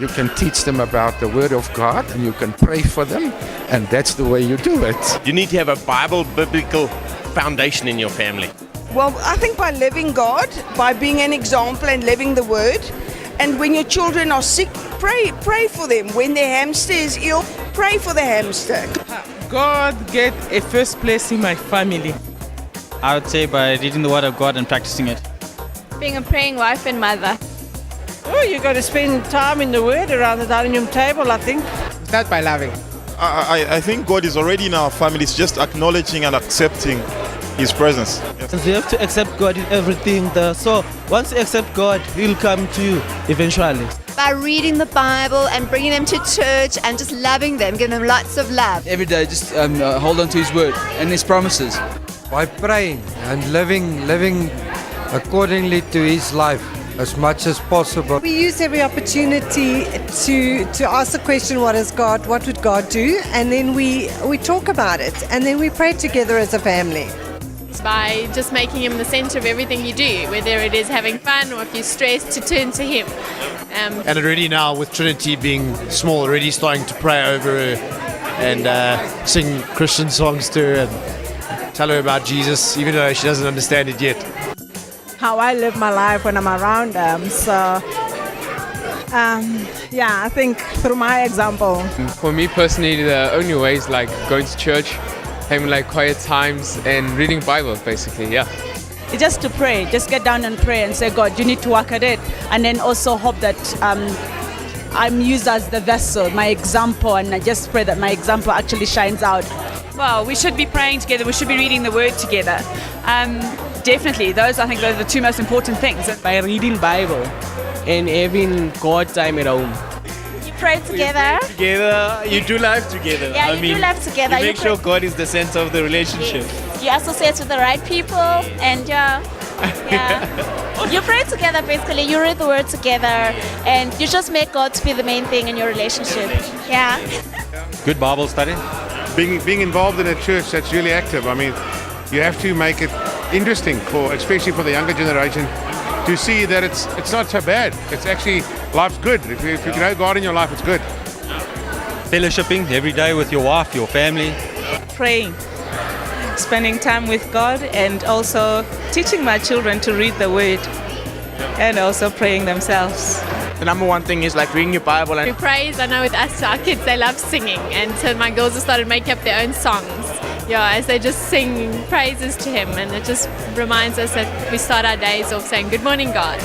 You can teach them about the Word of God and you can pray for them, and that's the way you do it. You need to have a biblical foundation in your family. Well, I think by living God, by being an example and living the Word, and when your children are sick, pray for them. When their hamster is ill, pray for the hamster. God get a first place in my family. I would say by reading the Word of God and practicing it. Being a praying wife and mother. Oh, you got to spend time in the Word around the dining room table, I think. Start by loving. I think God is already in our families, just acknowledging and accepting His presence. Yes. You have to accept God in everything. So once you accept God, He'll come to you eventually. By reading the Bible and bringing them to church and just loving them, giving them lots of love. Every day, just hold on to His Word and His promises. By praying and living accordingly to His life as much as possible. We use every opportunity to ask the question, what would God do? And then we talk about it, and then we pray together as a family. By just making him the center of everything you do, whether it is having fun or if you're stressed, to turn to him. And already now, with Trinity being small, already starting to pray over her and sing Christian songs to her and tell her about Jesus, even though she doesn't understand it yet. How I live my life when I'm around them. So, I think through my example. For me personally, the only way is like going to church, having like quiet times and reading Bible basically, yeah. Just to pray, just get down and pray and say, God, you need to work at it. And then also hope that I'm used as the vessel, my example, and I just pray that my example actually shines out. Well, we should be praying together, we should be reading the Word together. Definitely, I think those are the two most important things. By reading Bible and having God time at home. You pray together. You do life together. Yeah, you do life together. You make sure God is the center of the relationship. Yes. You associate with the right people, and you pray together basically. You read the Word together, and you just make God to be the main thing in your relationship. Yeah. Good Bible study. Being involved in a church that's really active, I mean, you have to make it interesting, especially for the younger generation, to see that it's not so bad. It's actually, life's good. If you know God in your life, it's good. Fellowshipping every day with your wife, your family. Praying, spending time with God, and also teaching my children to read the Word and also praying themselves. The number one thing is like reading your Bible We and praise, I know with us, our kids, they love singing, and so my girls have started making up their own songs. As they just sing praises to Him, and it just reminds us that we start our days off saying, "Good morning, God."